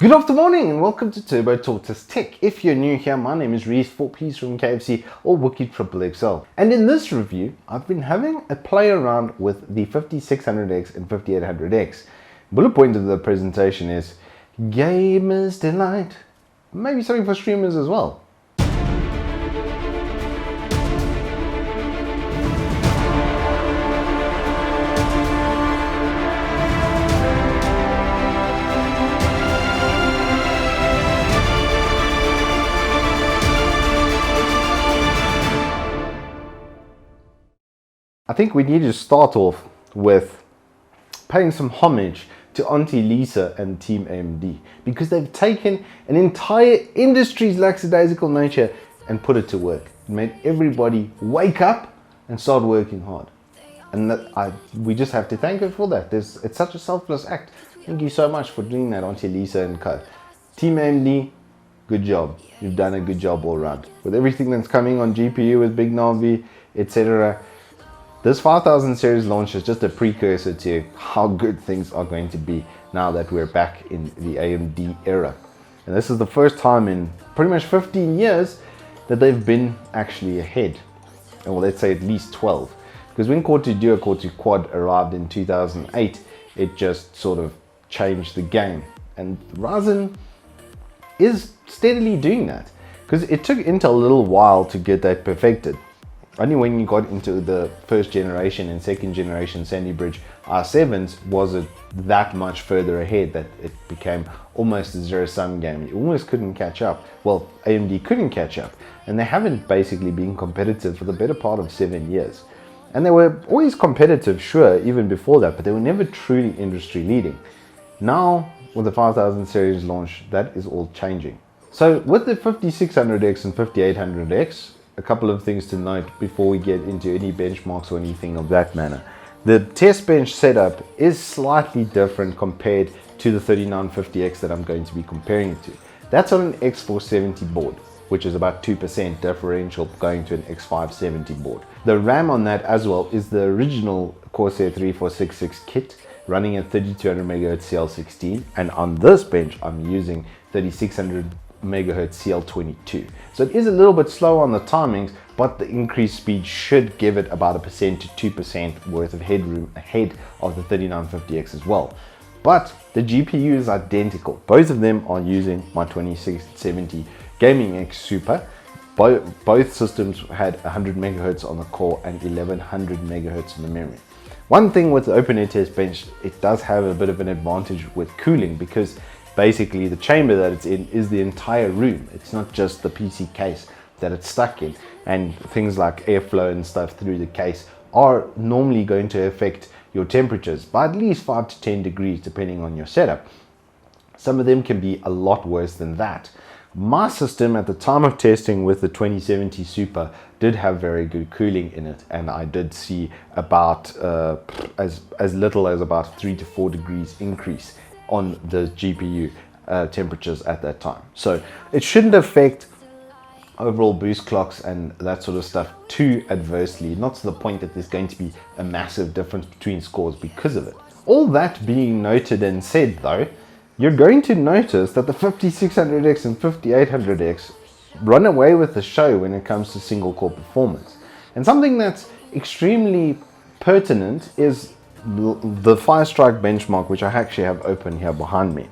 Good afternoon and welcome to Turbo Tortoise Tech. If you're new here, my name is Reese, 4Ps from KFC or Wookie XXL. And in this review, I've been having a play around with the 5600X and 5800X. Bullet point of the presentation is Gamer's Delight. Maybe something for streamers as well. I think we need to start off with paying some homage to Auntie Lisa and Team AMD, because they've taken an entire industry's lackadaisical nature and put it to work. It made everybody wake up and start working hard. And we just have to thank her for that. It's such a selfless act. Thank you so much for doing that, Auntie Lisa and co. Team AMD, good job. You've done a good job all around. With everything that's coming on GPU with Big Navi, etc. This 5000 series launch is just a precursor to how good things are going to be now that we're back in the AMD era. And this is the first time in pretty much 15 years that they've been actually ahead. And well, let's say at least 12. Because when Core 2 Duo, Core 2 Quad arrived in 2008, it just sort of changed the game. And Ryzen is steadily doing that. Because it took Intel a little while to get that perfected. Only when you got into the first generation and second generation Sandy Bridge R7s was it that much further ahead that it became almost a zero-sum game. You almost couldn't catch up. Well, AMD couldn't catch up, and they haven't basically been competitive for the better part of 7 years. And they were always competitive, sure, even before that, but they were never truly industry leading. Now, with the 5000 series launch, that is all changing. So with the 5600X and 5800X, a couple of things to note before we get into any benchmarks or anything of that manner. The test bench setup is slightly different compared to the 3950X that I'm going to be comparing it to. That's on an X470 board, which is about 2% differential going to an X570 board. The RAM on that as well is the original Corsair 3466 kit running at 3200 MHz CL16, and on this bench I'm using 3600 MHz CL22. So it is a little bit slow on the timings, but the increased speed should give it about 1% to 2% worth of headroom ahead of the 3950X as well. But the GPU is identical. Both of them are using my 2670 Gaming X Super. Both systems had 100 MHz on the core and 1100 MHz in the memory. One thing with the open air test bench, it does have a bit of an advantage with cooling, because basically the chamber that it's in is the entire room. It's not just the PC case that it's stuck in, and things like airflow and stuff through the case are normally going to affect your temperatures by at least 5 to 10 degrees depending on your setup. Some of them can be a lot worse than that. My system at the time of testing with the 2070 Super did have very good cooling in it, and I did see about as little as about 3 to 4 degrees increase on the GPU temperatures at that time. So it shouldn't affect overall boost clocks and that sort of stuff too adversely, not to the point that there's going to be a massive difference between scores because of it. All that being noted and said though, you're going to notice that the 5600X and 5800X run away with the show when it comes to single core performance. And something that's extremely pertinent is the FIRESTRIKE benchmark, which I actually have open here behind me.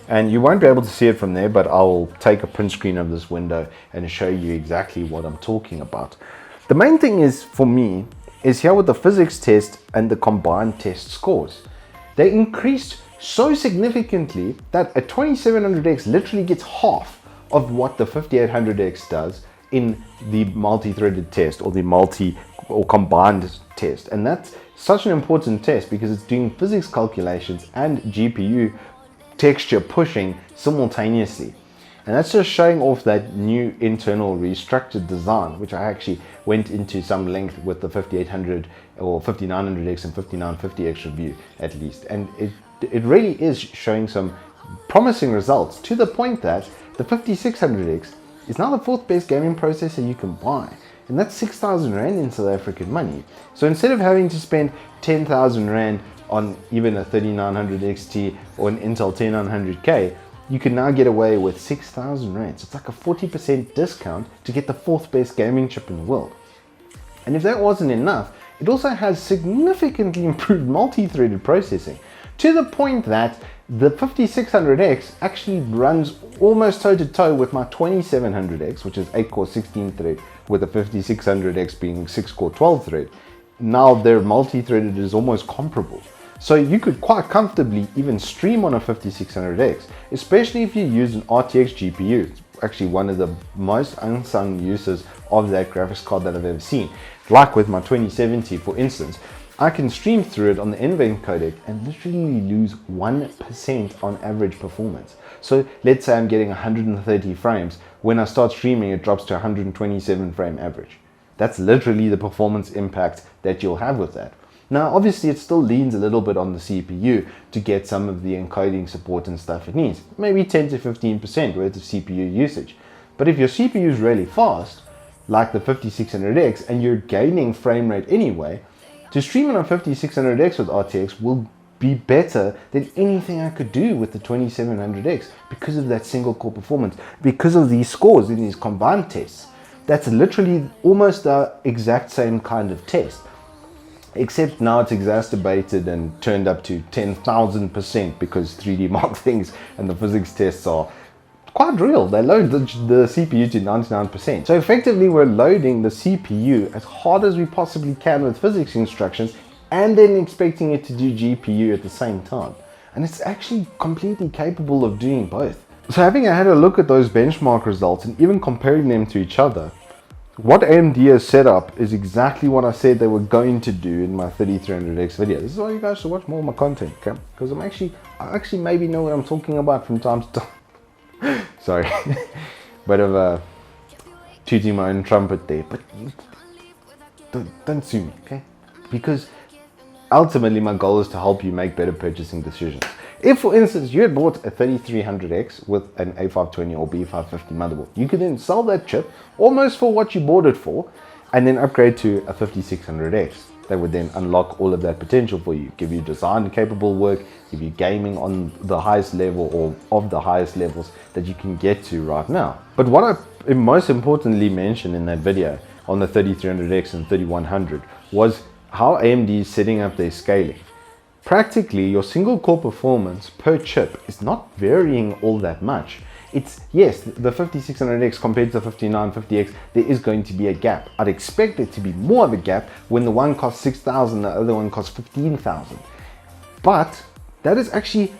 And you won't be able to see it from there, but I'll take a print screen of this window and show you exactly what I'm talking about. The main thing is, for me, is here with the physics test and the combined test scores. They increased so significantly that a 2700X literally gets half of what the 5800X does in the multi-threaded test or the combined test. And that's such an important test because it's doing physics calculations and GPU texture pushing simultaneously. And that's just showing off that new internal restructured design, which I actually went into some length with the 5800 or 5900X and 5950X review at least. And it really is showing some promising results, to the point that the 5600X is now the fourth best gaming processor you can buy. And that's 6,000 Rand in South African money. So instead of having to spend 10,000 Rand on even a 3900 XT or an Intel 10900K, you can now get away with 6,000 Rand. So it's like a 40% discount to get the 4th best gaming chip in the world. And if that wasn't enough, it also has significantly improved multi-threaded processing, to the point that the 5600X actually runs almost toe-to-toe with my 2700X, which is 8-core 16-thread, with the 5600X being 6-core 12-thread. Now their multi-threaded is almost comparable. So you could quite comfortably even stream on a 5600X, especially if you use an RTX GPU. It's actually one of the most unsung uses of that graphics card that I've ever seen. Like with my 2070, for instance, I can stream through it on the NVMe codec and literally lose 1% on average performance. So let's say I'm getting 130 frames. When I start streaming, it drops to 127 frame average. That's literally the performance impact that you'll have with that. Now, obviously, it still leans a little bit on the CPU to get some of the encoding support and stuff it needs. Maybe 10 to 15% worth of CPU usage. But if your CPU is really fast, like the 5600X, and you're gaining frame rate anyway, to stream on a 5600X with RTX will be better than anything I could do with the 2700X because of that single core performance, because of these scores in these combined tests. That's literally almost the exact same kind of test, except now it's exacerbated and turned up to 10,000% because 3D Mark things and the physics tests are quite real. They load the CPU to 99%. So effectively we're loading the CPU as hard as we possibly can with physics instructions and then expecting it to do GPU at the same time. And it's actually completely capable of doing both. So having had a look at those benchmark results and even comparing them to each other, what AMD has set up is exactly what I said they were going to do in my 3300X video. This is why you guys should watch more of my content, okay? Because I actually maybe know what I'm talking about from time to time. Sorry, bit of a tooting my own trumpet there, but don't sue me, okay? Because ultimately my goal is to help you make better purchasing decisions. If, for instance, you had bought a 3300X with an A520 or B550 motherboard, you could then sell that chip almost for what you bought it for and then upgrade to a 5600X. That would then unlock all of that potential for you, give you design capable work, give you gaming on the highest level or of the highest levels that you can get to right now. But what I most importantly mentioned in that video on the 3300X and 3100 was how AMD is setting up their scaling. Practically, your single core performance per chip is not varying all that much. It's, yes, the 5600X compared to the 5950X, there is going to be a gap. I'd expect it to be more of a gap when the one costs 6,000, the other one costs 15,000. But that is actually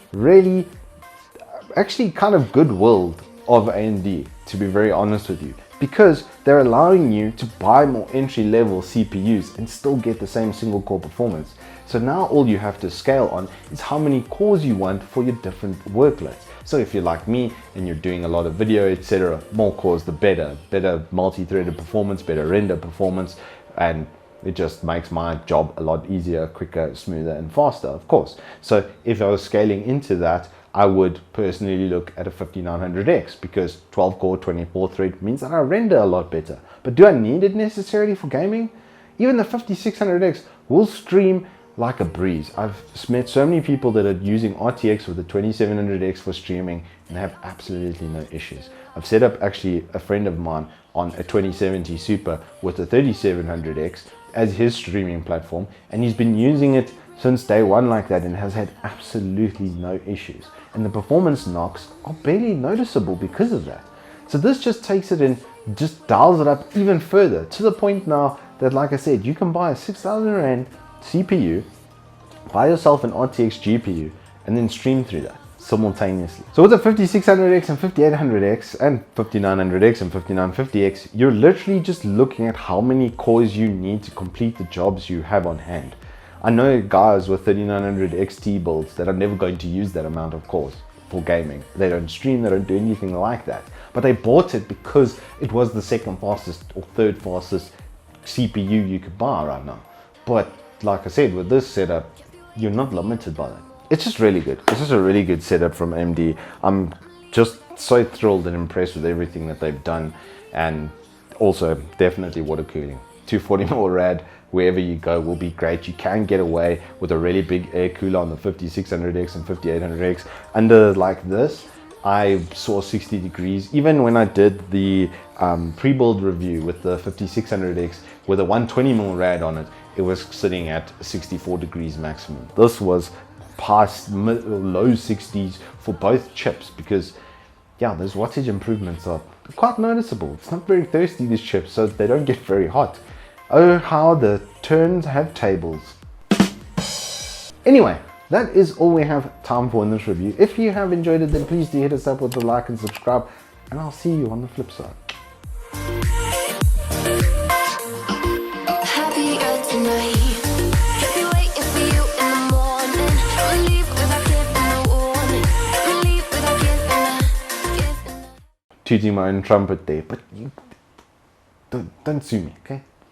kind of goodwill of AMD, to be very honest with you, because they're allowing you to buy more entry-level CPUs and still get the same single core performance. So now all you have to scale on is how many cores you want for your different workloads. So if you're like me and you're doing a lot of video, etc., more cores the better. Better multi-threaded performance, better render performance, and it just makes my job a lot easier, quicker, smoother, and faster, of course. So if I was scaling into that, I would personally look at a 5900X because 12 core, 24 thread means that I render a lot better. But do I need it necessarily for gaming? Even the 5600X will stream like a breeze. I've met so many people that are using RTX with the 2700X for streaming and have absolutely no issues. I've set up actually a friend of mine on a 2070 Super with the 3700X as his streaming platform, and he's been using it since day one like that and has had absolutely no issues. And the performance knocks are barely noticeable because of that. So this just takes it and just dials it up even further to the point now that, like I said, you can buy a 6,000 Rand CPU, buy yourself an RTX GPU, and then stream through that simultaneously. So with the 5600X and 5800X and 5900X and 5950X, you're literally just looking at how many cores you need to complete the jobs you have on hand. I know guys with 3900 XT builds that are never going to use that amount of cores for gaming. They don't stream, they don't do anything like that. But they bought it because it was the second fastest or third fastest CPU you could buy right now. But like I said, with this setup, you're not limited by that. It's just really good. It's just a really good setup from AMD. I'm just so thrilled and impressed with everything that they've done, and also definitely water cooling. 240 mil rad wherever you go will be great. You can get away with a really big air cooler on the 5600X and 5800X under like this, I saw 60 degrees. Even when I did the pre-build review with the 5600X with a 120mm rad on it, it was sitting at 64 degrees maximum. This was past low 60s for both chips, because yeah, those wattage improvements are quite noticeable. It's not very thirsty, this chip, so they don't get very hot. Oh, how the turns have tables. Anyway, that is all we have time for in this review. If you have enjoyed it, then please do hit us up with a like and subscribe, and I'll see you on the flip side. Tooting my own trumpet there, but you don't sue me, okay?